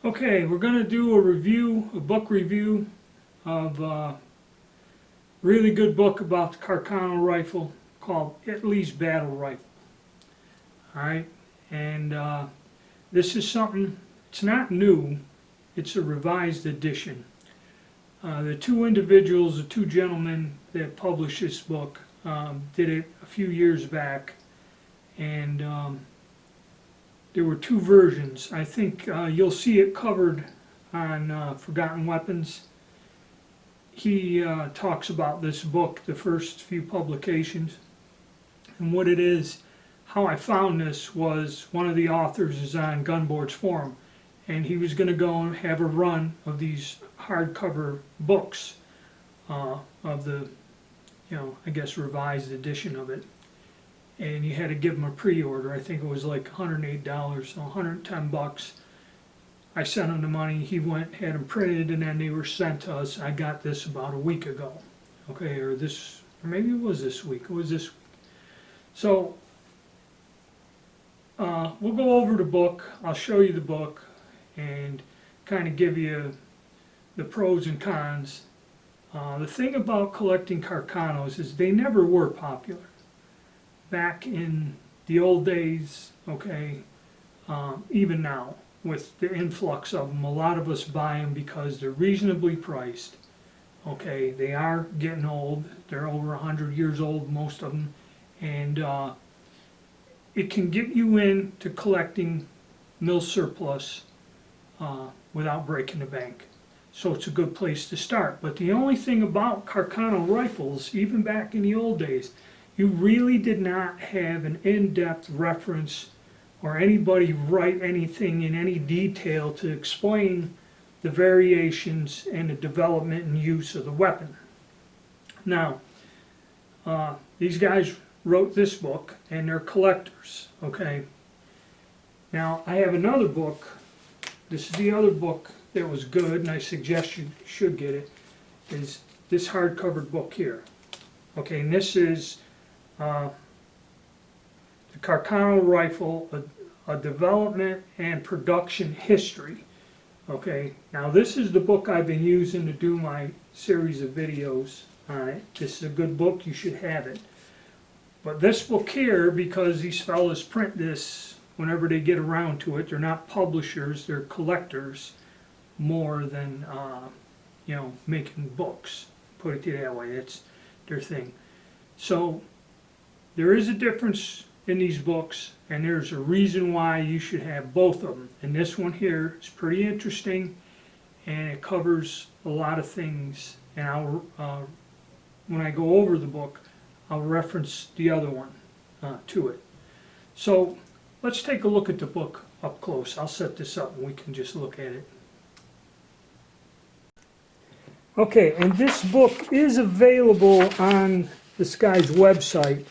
Okay, we're going to do a book review of a really good book about the Carcano rifle called Italy's Battle Rifle. Alright, and this is something, it's not new, it's a revised edition. The two gentlemen that published this book did it a few years back, and there were two versions. I think you'll see it covered on Forgotten Weapons. He talks about this book, the first few publications, and what it is. How I found this was one of the authors is on Gunboard's forum, and he was going to go and have a run of these hardcover books of the, I guess revised edition of it. And you had to give him a pre-order. I think it was like $108, so $110. I sent him the money. He went, had them printed, and then they were sent to us. I got this about a week ago, okay, or maybe it was this week. It was this week. So we'll go over the book. I'll show you the book and kind of give you the pros and cons. The thing about collecting Carcanos is they never were popular. Back in the old days, okay, even now, with the influx of them, a lot of us buy them because they're reasonably priced. Okay, they are getting old. They're over 100 years old, most of them, and it can get you into collecting mil surplus without breaking the bank. So it's a good place to start. But the only thing about Carcano rifles, even back in the old days, you really did not have an in-depth reference or anybody write anything in any detail to explain the variations and the development and use of the weapon. Now, these guys wrote this book and they're collectors, okay? Now, I have another book. This is the other book that was good, and I suggest you should get it, is this hardcover book here. Okay, and this is the Carcano rifle, a development and production history. Okay, now this is the book I've been using to do my series of videos on it. This is a good book, you should have it. But this book here, because these fellas print this whenever they get around to it, they're not publishers, they're collectors more than making books. Put it that way, it's their thing. So there is a difference in these books, and there's a reason why you should have both of them. And this one here is pretty interesting, and it covers a lot of things. And I'll, when I go over the book, I'll reference the other one to it. So let's take a look at the book up close. I'll set this up and we can just look at it. Okay, and this book is available on this guy's website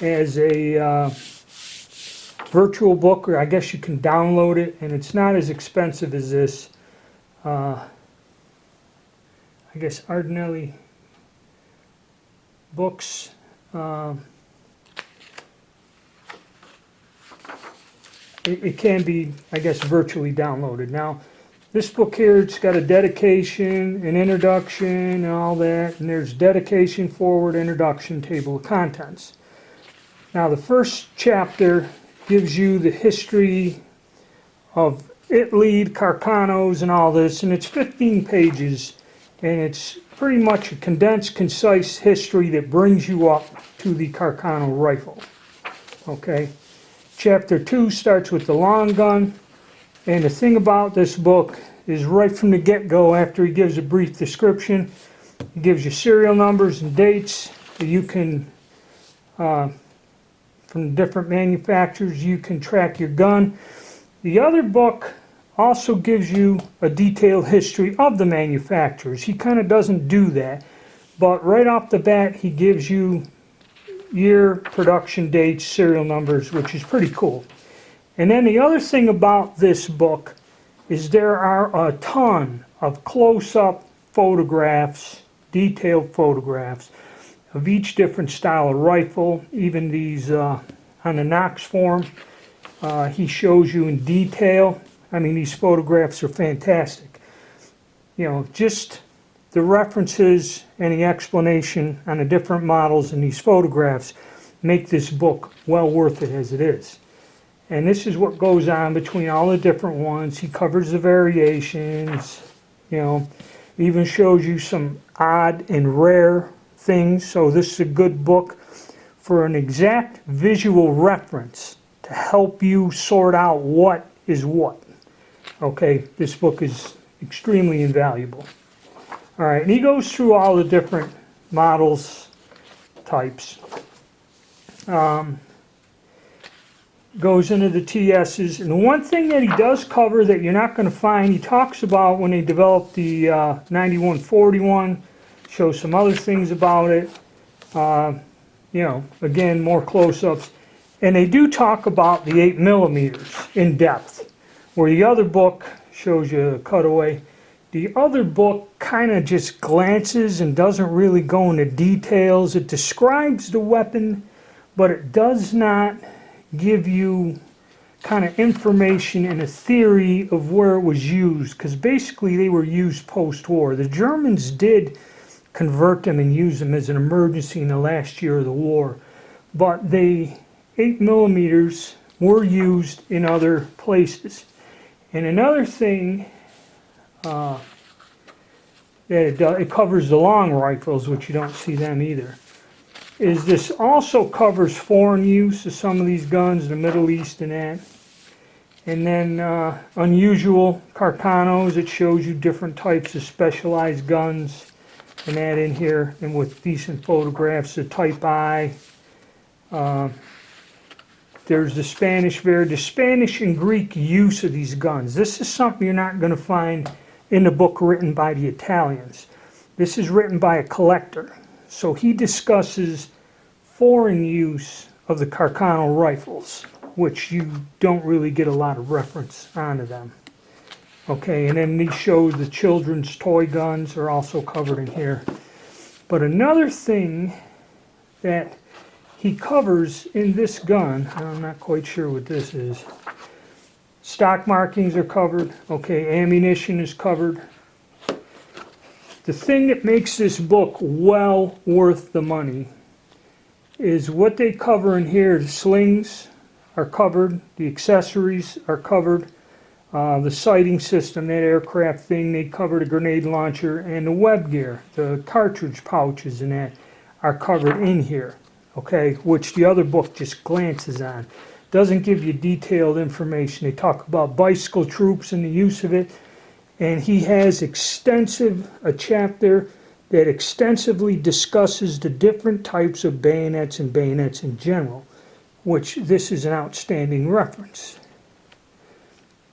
as a virtual book, or I guess you can download it, and it's not as expensive as this. I guess Ardinelli Books. It can be, I guess, virtually downloaded. Now, this book here, it's got a dedication, an introduction, and all that, and there's dedication, forward, introduction, table of contents. Now, the first chapter gives you the history of Italy, Carcanos, and all this, and it's 15 pages, and it's pretty much a condensed, concise history that brings you up to the Carcano rifle. Okay? Chapter 2 starts with the long gun, and the thing about this book is right from the get-go, after he gives a brief description, he gives you serial numbers and dates that you can, from different manufacturers, you can track your gun. The other book also gives you a detailed history of the manufacturers. He kind of doesn't do that, but right off the bat he gives you year, production dates, serial numbers, which is pretty cool. And then the other thing about this book is there are a ton of close-up photographs, detailed photographs of each different style of rifle. Even these on the Knox form, he shows you in detail I mean, these photographs are fantastic. You know, just the references and the explanation on the different models in these photographs make this book well worth it as it is. And this is what goes on between all the different ones. He covers the variations, you know, even shows you some odd and rare things. So this is a good book for an exact visual reference to help you sort out what is what. Okay, this book is extremely invaluable. All right, and he goes through all the different models, types. Goes into the TS's, and the one thing that he does cover that you're not going to find, he talks about when they developed the 9141, shows some other things about it, you know, again, more close-ups, and they do talk about the 8mm in depth, where the other book shows you a cutaway. The other book kind of just glances and doesn't really go into details. It describes the weapon, but it does not give you kind of information and a theory of where it was used, because basically they were used post-war. The Germans did convert them and use them as an emergency in the last year of the war, but the 8mm were used in other places. And another thing that it covers the long rifles, which you don't see them either, is this also covers foreign use of some of these guns, the Middle East and that. And then unusual Carcanos, it shows you different types of specialized guns and that in here, and with decent photographs, the Type I. There's the Spanish and Greek use of these guns. This is something you're not going to find in the book written by the Italians. This is written by a collector. So he discusses foreign use of the Carcano rifles, which you don't really get a lot of reference onto them. Okay, and then he shows the children's toy guns are also covered in here. But another thing that he covers in this gun, I'm not quite sure what this is. Stock markings are covered. Okay, ammunition is covered. The thing that makes this book well worth the money is what they cover in here. The slings are covered, the accessories are covered, the sighting system, that aircraft thing, they covered a grenade launcher, and the web gear, the cartridge pouches and that are covered in here, okay, which the other book just glances on. Doesn't give you detailed information. They talk about bicycle troops and the use of it. And he has a chapter that extensively discusses the different types of bayonets and bayonets in general, which this is an outstanding reference.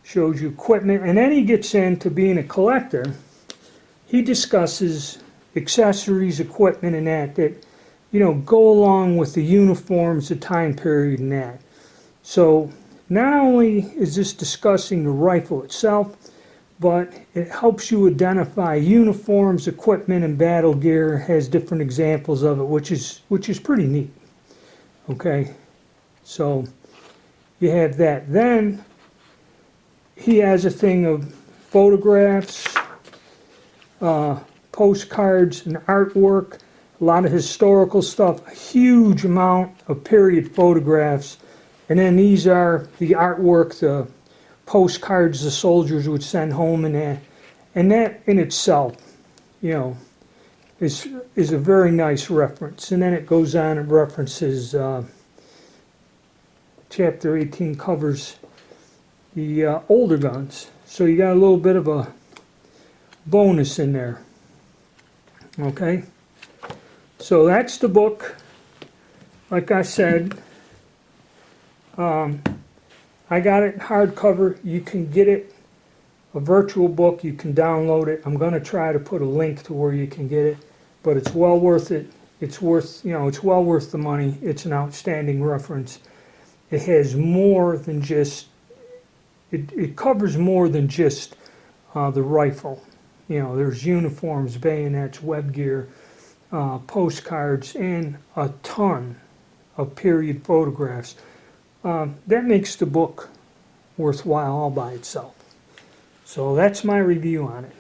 Shows you equipment, and then he gets into being a collector. He discusses accessories, equipment, and that you know, go along with the uniforms, the time period, and that. So not only is this discussing the rifle itself, but it helps you identify uniforms, equipment, and battle gear. Has different examples of it, which is pretty neat. Okay, so you have that. Then he has a thing of photographs, postcards, and artwork. A lot of historical stuff. A huge amount of period photographs, and then these are the artwork, the postcards the soldiers would send home, and that in itself, you know, is a very nice reference. And then it goes on and references chapter 18 covers the older guns, so you got a little bit of a bonus in there. Okay, so that's the book. Like I said, I got it hardcover. You can get it, a virtual book. You can download it. I'm going to try to put a link to where you can get it, but it's well worth it. It's worth, you know, it's well worth the money. It's an outstanding reference. It has more than just, it covers more than just the rifle. You know, there's uniforms, bayonets, web gear, postcards, and a ton of period photographs. That makes the book worthwhile all by itself. So that's my review on it.